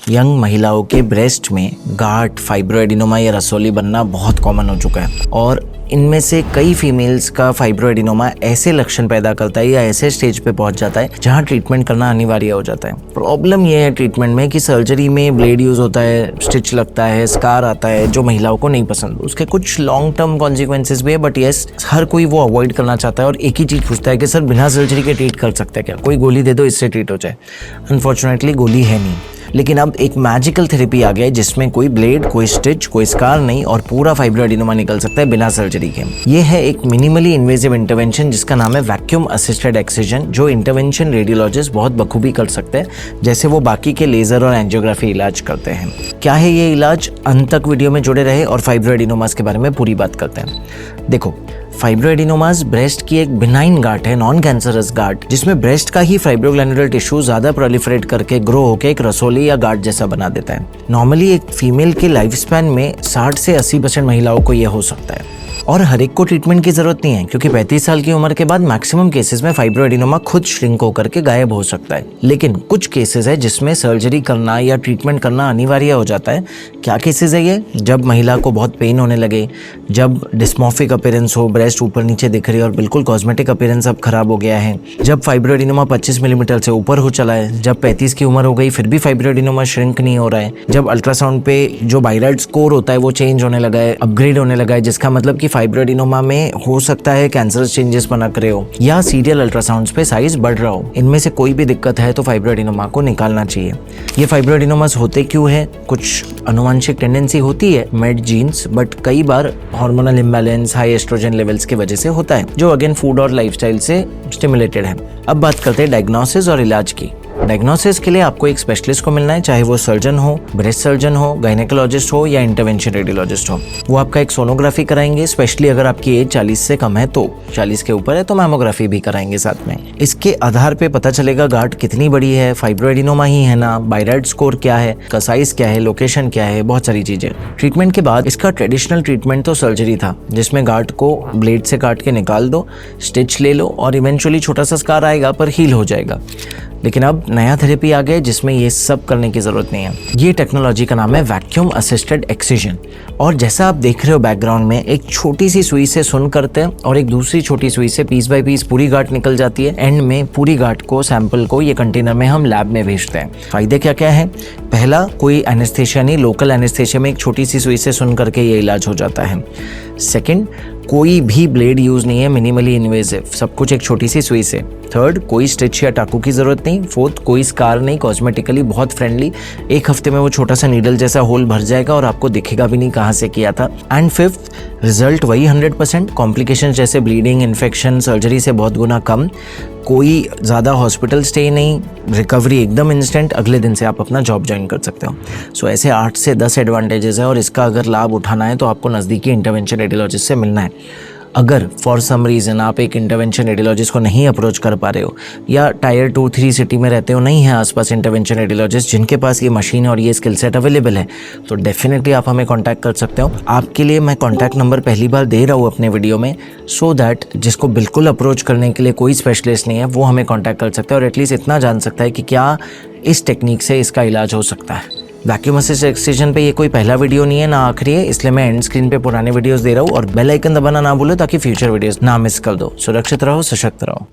Young महिलाओं के breast में गांठ, फाइब्रोएडिनोमा या रसोली बनना बहुत कॉमन हो चुका है और इनमें से कई फीमेल्स का फाइब्रोएडिनोमा ऐसे लक्षण पैदा करता है या ऐसे स्टेज पे पहुंच जाता है जहां ट्रीटमेंट करना अनिवार्य हो जाता है। प्रॉब्लम यह है ट्रीटमेंट में कि सर्जरी में ब्लेड यूज होता है, स्टिच लगता है, स्कार आता है जो महिलाओं को नहीं पसंद। उसके कुछ लॉन्ग टर्म कॉन्सिक्वेंसेज भी है, बट यस, हर कोई वो अवॉइड करना चाहता है और एक ही चीज़ पूछता है कि सर बिना सर्जरी के ट्रीट कर सकते हैं क्या, कोई गोली दे दो इससे ट्रीट हो जाए। अनफॉर्चुनेटली गोली है नहीं, लेकिन अब एक मैजिकल थेरेपी आ गया है जिसमें कोई ब्लेड, कोई स्टिच, कोई स्कार नहीं और पूरा फाइब्रोएडिनोमा निकल सकता है बिना सर्जरी के। ये है एक मिनिमली इन्वेजिव इंटरवेंशन जिसका नाम है वैक्यूम असिस्टेड एक्सिजन, जो इंटरवेंशन रेडियोलॉजिस्ट बहुत बखूबी कर सकते हैं जैसे वो बाकी के लेजर और एंजियोग्राफी इलाज करते हैं। क्या है ये इलाज? अंत तक वीडियो में जुड़े रहे और फाइब्रोएडिनोमास के बारे में पूरी बात करते हैं। देखो, फाइब्रोएडिनोमास ब्रेस्ट की एक बिनाइन गांठ है, नॉन कैंसरस गांठ, जिसमें ब्रेस्ट का ही फाइब्रोग्लैंडुलर टिश्यू ज्यादा प्रोलिफरेट करके ग्रो होकर एक रसोली या गांठ जैसा बना देता है। नॉर्मली एक फीमेल के लाइफ स्पैन में 60 से 80% महिलाओं को यह हो सकता है और हर एक को ट्रीटमेंट की जरूरत नहीं है क्योंकि 35 साल की उम्र के बाद मैक्सिमम केसेस में फाइब्रोएडिनोमा खुद श्रिंक होकर के गायब हो सकता है। लेकिन कुछ केसेस है जिसमें सर्जरी करना या ट्रीटमेंट करना अनिवार्य हो जाता है। क्या केसेस है ये? जब महिला को बहुत पेन होने लगे, जब डिस्मॉर्फिक अपीयरेंस हो, ब्रेस्ट ऊपर नीचे दिख रही है और बिल्कुल कॉस्मेटिक अपीयरेंस अब खराब हो गया है, जब फाइब्रोएडिनोमा 25 मिलीमीटर से ऊपर हो चला है, जब 35 की उम्र हो गई फिर भी फाइब्रोएडिनोमा श्रिंक नहीं हो रहा है, जब अल्ट्रासाउंड पे जो बायराइड स्कोर होता है वो चेंज होने लगा है, अपग्रेड होने लगा है, जिसका मतलब कि फाइब्रोएडिनोमा में हो सकता है कैंसरस चेंजेस पनप रहे हो या सीरियल अल्ट्रासाउंड्स पे साइज बढ़ रहा हो। इनमें से कोई भी दिक्कत है तो फाइब्रोएडिनोमा को निकालना चाहिए। ये फाइब्रोएडिनोमास होते क्यों है? कुछ अनुवांशिक टेंडेंसी होती है, मेड जीन्स, बट कई बार hormonal imbalance, high oestrogen levels की वजह से होता है जो अगेन फूड और लाइफस्टाइल से स्टिमुलेटेड है। अब बात करते हैं डायग्नोसिस और इलाज की। डायग्नोसिस के लिए आपको एक स्पेशलिस्ट को मिलना है, चाहे वो सर्जन हो, ब्रेस्ट सर्जन हो, गायनेकोलॉजिस्ट हो या इंटरवेंशन रेडियोलॉजिस्ट हो। वो आपका एक सोनोग्राफी कराएंगे, स्पेशली अगर आपकी एज 40 से कम है तो, 40 के ऊपर है तो मैमोग्राफी भी कराएंगे साथ में। इसके आधार पे पता चलेगा गांठ कितनी बड़ी है, फाइब्रोएडिनोमा ही है ना, बायराइड स्कोर क्या है, का साइज क्या है, लोकेशन क्या है, बहुत सारी चीजें। ट्रीटमेंट के बाद इसका ट्रेडिशनल ट्रीटमेंट तो सर्जरी था जिसमें गांठ को ब्लेड से काट के निकाल दो, स्टिच ले लो और इवेंचुअली छोटा सा स्कार आएगा पर हील हो जाएगा। लेकिन अब नया थेरेपी आ गया जिसमें ये सब करने की जरूरत नहीं है। ये टेक्नोलॉजी का नाम है वैक्यूम असिस्टेड एक्सिजन और जैसा आप देख रहे हो बैकग्राउंड में, एक छोटी सी सुई से सुन करते हैं और एक दूसरी छोटी सुई से पीस बाय पीस पूरी गांठ निकल जाती है। एंड में पूरी गांठ को, सैंपल को ये कंटेनर में हम लैब में भेजते हैं। फायदे क्या क्या है? पहला, कोई एनेस्थेशिया नहीं, लोकल एनेस्थेशिया में एक छोटी सी सुई से सुन करके ये इलाज हो जाता है। सेकेंड, कोई भी ब्लेड यूज नहीं है, मिनिमली इन्वेजिव, सब कुछ एक छोटी सी सुई से। थर्ड, कोई स्टिच या टाकू की जरूरत नहीं। फोर्थ, कोई स्कार नहीं, कॉस्मेटिकली बहुत फ्रेंडली, एक हफ्ते में वो छोटा सा नीडल जैसा होल भर जाएगा और आपको दिखेगा भी नहीं कहाँ से किया था। एंड फिफ्थ, रिजल्ट वही 100%, कॉम्प्लिकेशन जैसे ब्लीडिंग, इन्फेक्शन, सर्जरी से बहुत गुना कम, कोई ज़्यादा हॉस्पिटल स्टे नहीं, रिकवरी एकदम इंस्टेंट, अगले दिन से आप अपना जॉब ज्वाइन कर सकते हो। सो ऐसे 8 से 10 एडवांटेजेस है और इसका अगर लाभ उठाना है तो आपको नज़दीकी इंटरवेंशन रेडियोलॉजिस्ट से मिलना है। अगर फॉर सम रीज़न आप एक इंटरवेंशन रेडियोलॉजिस्ट को नहीं अप्रोच कर पा रहे हो या टायर 2-3 सिटी में रहते हो, नहीं है आसपास इंटरवेंशन रेडियोलॉजिस्ट जिनके पास ये मशीन और ये स्किल सेट अवेलेबल है, तो डेफिनेटली आप हमें कांटेक्ट कर सकते हो। आपके लिए मैं कांटेक्ट नंबर पहली बार दे रहा हूँ अपने वीडियो में, सो दैट जिसको बिल्कुल अप्रोच करने के लिए कोई स्पेशलिस्ट नहीं है वो हमें कॉन्टैक्ट कर सकता है और एटलीस्ट इतना जान सकता है कि क्या इस टेक्निक से इसका इलाज हो सकता है। वैक्यूम असिस्टेड एक्सिजन पे ये कोई पहला वीडियो नहीं है ना आखिरी है, इसलिए मैं एंड स्क्रीन पे पुराने वीडियोस दे रहा हूँ और बेल आइकन दबाना ना भूलो ताकि फ्यूचर वीडियोस ना मिस कर दो। सुरक्षित रहो, सशक्त रहो।